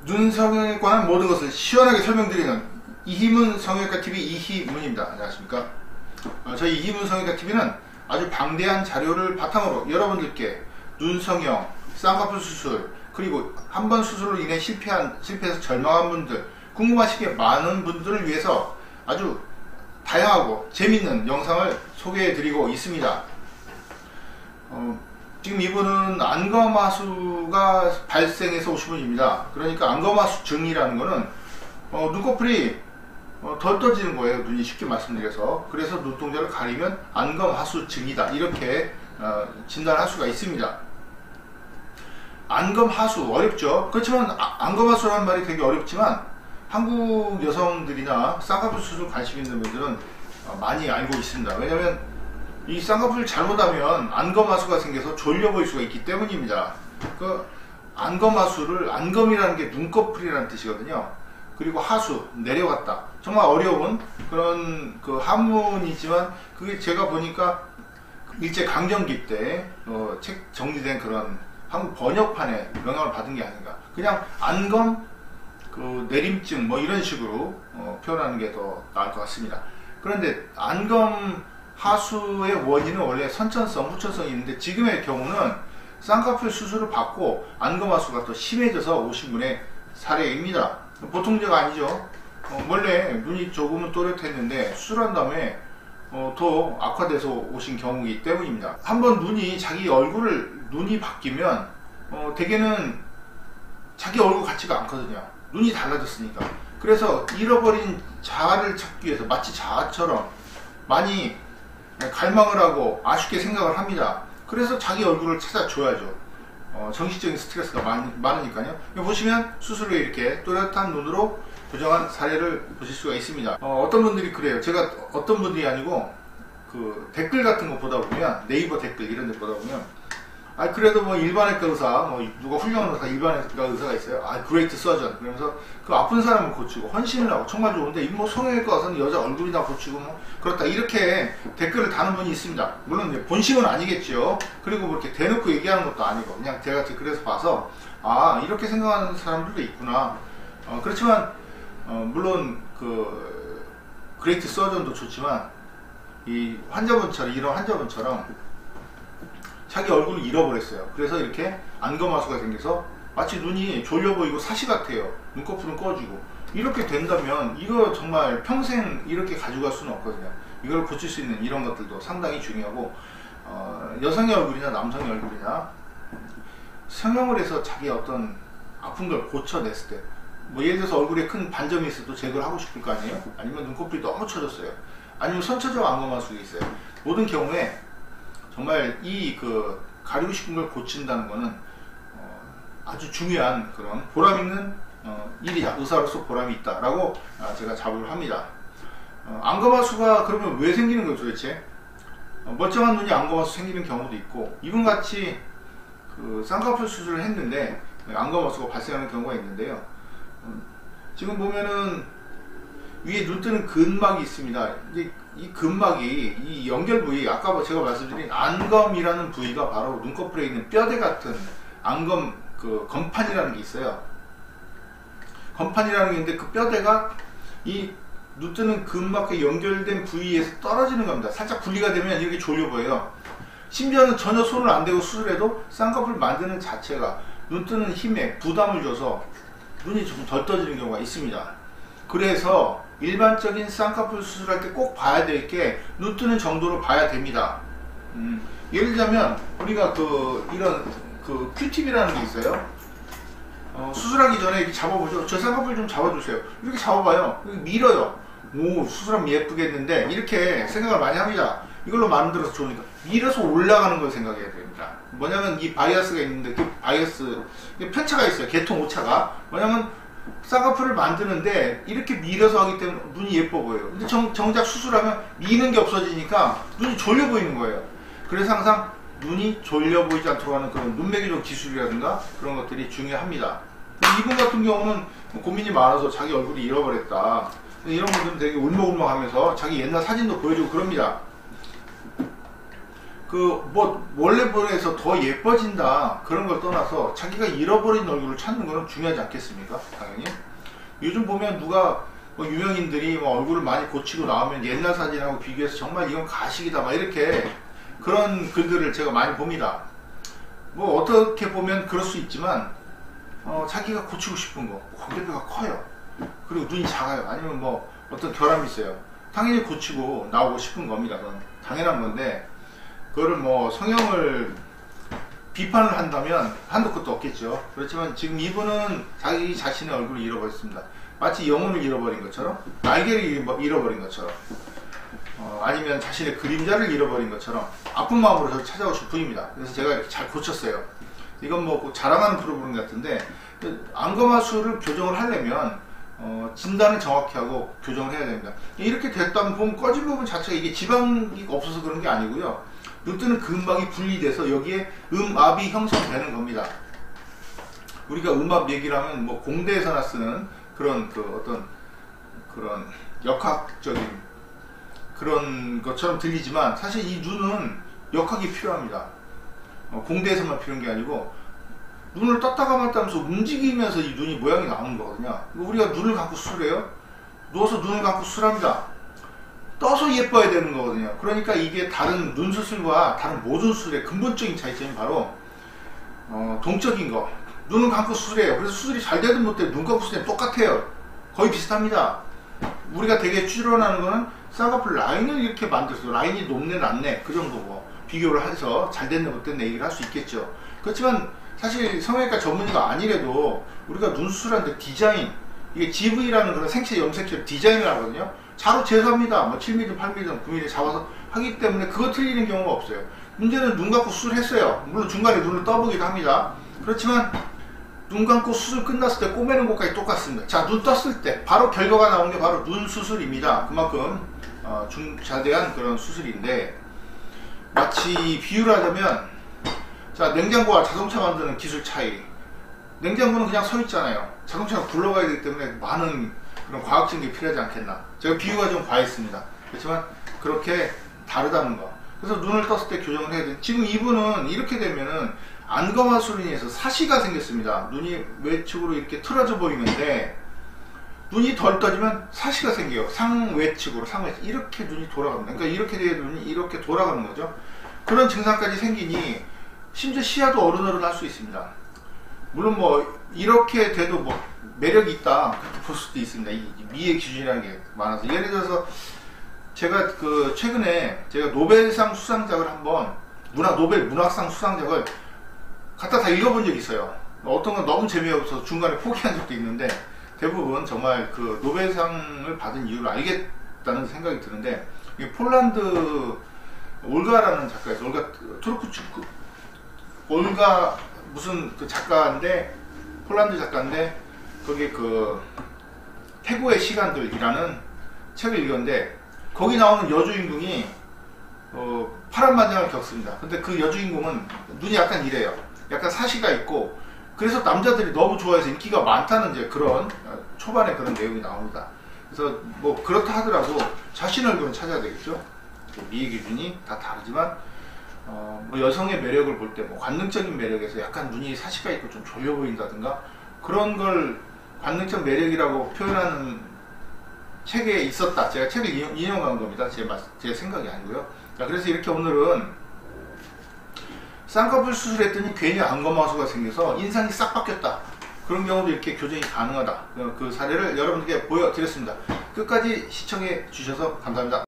눈 성형에 관한 모든 것을 시원하게 설명드리는 이희문 성형외과TV 이희문입니다. 안녕하십니까. 저희 이희문 성형외과TV는 아주 방대한 자료를 바탕으로 여러분들께 눈 성형, 쌍꺼풀 수술, 그리고 한 번 수술로 인해 실패해서 절망한 분들, 궁금하신 게 많은 분들을 위해서 아주 다양하고 재밌는 영상을 소개해 드리고 있습니다. 지금 이분은 안검하수가 발생해서 오신 분입니다. 그러니까 안검하수 증이라는 거는 눈꺼풀이 덜 떠지는 거예요. 눈이 쉽게 말씀드려서. 그래서 눈동자를 가리면 안검하수 증이다, 이렇게 진단할 수가 있습니다. 안검하수 어렵죠. 그렇지만 안검하수라는 말이 되게 어렵지만 한국 여성들이나 쌍꺼풀 수술 관심 있는 분들은 많이 알고 있습니다. 왜냐하면 이 쌍꺼풀 잘못하면 안검하수가 생겨서 졸려 보일 수가 있기 때문입니다. 그 안검하수를, 안검이라는 게 눈꺼풀이라는 뜻이거든요. 그리고 하수, 내려갔다. 정말 어려운 그런 그 한문이지만, 그게 제가 보니까 일제 강점기 때 책 정리된 그런 한국 번역판에 영향을 받은 게 아닌가. 그냥 안검 그 내림증 뭐 이런 식으로 표현하는 게 더 나을 것 같습니다. 그런데 안검 하수의 원인은 원래 선천성, 후천성이 있는데, 지금의 경우는 쌍꺼풀 수술을 받고 안검하수가 더 심해져서 오신 분의 사례입니다. 보통 문제가 아니죠. 원래 눈이 조금은 또렷했는데 수술한 다음에 더 악화돼서 오신 경우이기 때문입니다. 한번 눈이, 자기 눈이 바뀌면 대개는 자기 얼굴 같지가 않거든요. 눈이 달라졌으니까. 그래서 잃어버린 자아를 찾기 위해서 마치 자아처럼 많이 갈망을 하고 아쉽게 생각을 합니다. 그래서 자기 얼굴을 찾아줘야죠. 정신적인 스트레스가 많으니까요. 보시면 수술 후에 이렇게 또렷한 눈으로 교정한 사례를 보실 수가 있습니다. 어떤 분들이 그래요. 제가 어떤 분들이 아니고 그 댓글 같은 거 보다 보면, 네이버 댓글 이런 데 보다 보면, 그래도 뭐 일반외과 의사, 누가 훌륭한 의사, 일반외과 의사가 있어요. 그레이트 서전. 그러면서 그 아픈 사람을 고치고 헌신을 하고 정말 좋은데, 뭐 성형외과 와서는 여자 얼굴이나 고치고 뭐 그렇다, 이렇게 댓글을 다는 분이 있습니다. 물론 이제 본심은 아니겠죠. 그리고 뭐 이렇게 대놓고 얘기하는 것도 아니고, 그냥 제가 댓글에서 봐서 이렇게 생각하는 사람들도 있구나. 그렇지만 물론 그 그레이트 서전도 좋지만, 이 환자분처럼, 이런 환자분처럼 자기 얼굴을 잃어버렸어요. 그래서 이렇게 안검하수가 생겨서 마치 눈이 졸려 보이고 사시 같아요. 눈꺼풀은 꺼지고. 이렇게 된다면 이거 정말 평생 이렇게 가져갈 수는 없거든요. 이걸 고칠 수 있는 이런 것들도 상당히 중요하고, 여성의 얼굴이나 남성의 얼굴이나 성형을 해서 자기 어떤 아픈 걸 고쳐냈을 때, 뭐 예를 들어서 얼굴에 큰 반점이 있어도 제거를 하고 싶을 거 아니에요? 아니면 눈꺼풀이 너무 처졌어요. 아니면 선천적 안검하수가 있어요. 모든 경우에 정말 이 가리고 싶은 걸 고친다는 거는 아주 중요한 그런 보람 있는 일이다. 의사로서 보람이 있다라고 제가 자부를 합니다. 안검하수가 그러면 왜 생기는 거예요, 도대체? 멀쩡한 눈이 안검하수 생기는 경우도 있고, 이분같이 그 쌍꺼풀 수술을 했는데 안검하수가 발생하는 경우가 있는데요. 지금 보면은 위에 눈 뜨는 근막이 있습니다. 이제 이 근막이, 이 연결 부위, 아까 제가 말씀드린 안검이라는 부위가 바로 눈꺼풀에 있는 뼈대 같은 안검, 그 건판이라는 게 있어요. 건판이라는 게 있는데, 그 뼈대가 이 눈 뜨는 근막과 연결된 부위에서 떨어지는 겁니다. 살짝 분리가 되면 이렇게 졸려 보여요. 심지어는 전혀 손을 안 대고 수술해도 쌍꺼풀 만드는 자체가 눈 뜨는 힘에 부담을 줘서 눈이 조금 덜 떠지는 경우가 있습니다. 그래서 일반적인 쌍꺼풀 수술할 때 꼭 봐야 될 게, 눈 뜨는 정도로 봐야 됩니다. 예를 들자면 우리가 이런 큐팁이라는 게 있어요. 수술하기 전에 이렇게 잡아보죠. 저 쌍꺼풀 좀 잡아주세요. 이렇게 잡아봐요. 밀어요. 오, 수술하면 예쁘겠는데, 이렇게 생각을 많이 합니다. 이걸로 만들어서 좋으니까 밀어서 올라가는 걸 생각해야 됩니다. 뭐냐면 이 바이어스가 있는데, 그 바이어스 편차가 있어요. 계통 오차가. 뭐냐면 쌍꺼풀을 만드는데 이렇게 밀어서 하기 때문에 눈이 예뻐 보여요. 근데 정작 수술하면 미는 게 없어지니까 눈이 졸려 보이는 거예요. 그래서 항상 눈이 졸려 보이지 않도록 하는 그런 눈매교정 기술이라든가 그런 것들이 중요합니다. 이분 같은 경우는 고민이 많아서 자기 얼굴이 잃어버렸다. 이런 분들은 되게 울먹울먹 하면서 자기 옛날 사진도 보여주고 그럽니다. 그 뭐 원래 보내서 더 예뻐진다 그런 걸 떠나서 자기가 잃어버린 얼굴을 찾는 거는 중요하지 않겠습니까? 당연히 요즘 보면 누가 뭐 유명인들이 뭐 얼굴을 많이 고치고 나오면 옛날 사진하고 비교해서 정말 이건 가식이다 막 이렇게 그런 글들을 제가 많이 봅니다. 뭐 어떻게 보면 그럴 수 있지만 자기가 고치고 싶은 거 광대뼈가 커요, 그리고 눈이 작아요, 아니면 뭐 어떤 결함이 있어요, 당연히 고치고 나오고 싶은 겁니다. 그건 당연한 건데 그거를 뭐 성형을 비판을 한다면 한도 끝도 없겠죠. 그렇지만 지금 이분은 자기 자신의 얼굴을 잃어버렸습니다. 마치 영혼을 잃어버린 것처럼, 날개를 잃어버린 것처럼, 아니면 자신의 그림자를 잃어버린 것처럼 아픈 마음으로 저를 찾아오신 분입니다. 그래서 제가 이렇게 잘 고쳤어요. 이건 뭐 자랑하는 프로그램 같은데, 안검하수를 교정을 하려면 진단을 정확히 하고 교정을 해야 됩니다. 이렇게 됐다면 보면 꺼진 부분 자체가 이게 지방이 없어서 그런 게 아니고요, 눈 뜨는 근막이 분리돼서 여기에 음압이 형성되는 겁니다. 우리가 음압 얘기를 하면 뭐 공대에서나 쓰는 그런 어떤 그런 역학적인 그런 것처럼 들리지만 사실 이 눈은 역학이 필요합니다. 공대에서만 필요한 게 아니고 눈을 떴다 감았다 하면서 움직이면서 이 눈이 모양이 나오는 거거든요. 우리가 눈을 감고 수술해요? 누워서 눈을 감고 수술합니다. 떠서 예뻐야 되는 거거든요. 그러니까 이게 다른 눈 수술과 다른 모든 수술의 근본적인 차이점이 바로 동적인 거. 눈을 감고 수술해요. 그래서 수술이 잘 되든 못되든 눈 감고 수술이 똑같아요. 거의 비슷합니다. 우리가 되게 추론하는 거는 쌍꺼풀 라인을 이렇게 만들어서 라인이 높네 낮네 그 정도 뭐 비교를 해서 잘 됐네 못됐네 얘기를 할 수 있겠죠. 그렇지만 사실 성형외과 전문의가 아니래도 우리가 눈 수술하는데 디자인, 이게 GV라는 그런 생체 염색체를 디자인을 하거든요. 자로 재서합니다. 뭐 7mm, 8mm, 9mm 잡아서 하기 때문에 그거 틀리는 경우가 없어요. 문제는 눈 감고 수술했어요. 물론 중간에 눈을 떠보기도 합니다. 그렇지만 눈 감고 수술 끝났을 때 꼬매는 것까지 똑같습니다. 자, 눈 떴을 때 바로 결과가 나온 게 바로 눈 수술입니다. 그만큼 중차대한 그런 수술인데, 마치 비유를 하자면, 자, 냉장고와 자동차 만드는 기술 차이. 냉장고는 그냥 서 있잖아요. 자동차가 굴러가야 되기 때문에 많은 그런 과학적인 게 필요하지 않겠나. 제가 비유가 좀 과했습니다. 그렇지만 그렇게 다르다는 거. 그래서 눈을 떴을 때 교정을 해야 돼. 지금 이분은 이렇게 되면은 안검하수로 인해서 사시가 생겼습니다. 눈이 외측으로 이렇게 틀어져 보이는데, 눈이 덜 떠지면 사시가 생겨요. 상외측으로, 상외측. 이렇게 눈이 돌아갑니다. 그러니까 이렇게 돼야 눈이 이렇게 돌아가는 거죠. 그런 증상까지 생기니 심지어 시야도 어른어른 할 수 있습니다. 물론 뭐 이렇게 돼도 뭐 매력이 있다 그렇게 볼 수도 있습니다. 이 미의 기준이라는 게 많아서. 예를 들어서 제가 최근에 제가 노벨상 수상작을 한번 노벨 문학상 수상작을 갖다 다 읽어본 적이 있어요. 어떤 건 너무 재미없어서 중간에 포기한 적도 있는데, 대부분 정말 그 노벨상을 받은 이유를 알겠다는 생각이 드는데, 이게 폴란드 올가라는 작가에서, 올가 트로프추크, 올가 무슨 그 작가인데, 폴란드 작가인데, 거기 그 태고의 시간들이라는 책을 읽었는데, 거기 나오는 여주인공이 파란만장을 겪습니다. 근데 그 여주인공은 눈이 약간 이래요. 약간 사시가 있고, 그래서 남자들이 너무 좋아해서 인기가 많다는 이제 그런 초반에 그런 내용이 나옵니다. 그래서 뭐 그렇다 하더라도 자신 얼굴은 찾아야 되겠죠. 미의 기준이 다 다르지만 뭐 여성의 매력을 볼 때 뭐 관능적인 매력에서 약간 눈이 사시가 있고 좀 졸려 보인다든가 그런 걸 관능적 매력이라고 표현하는 책에 있었다. 제가 책을 인용한 겁니다. 제 생각이 아니고요. 자, 그래서 이렇게 오늘은 쌍꺼풀 수술했더니 괜히 안검하수가 생겨서 인상이 싹 바뀌었다. 그런 경우도 이렇게 교정이 가능하다. 그 사례를 여러분들께 보여드렸습니다. 끝까지 시청해 주셔서 감사합니다.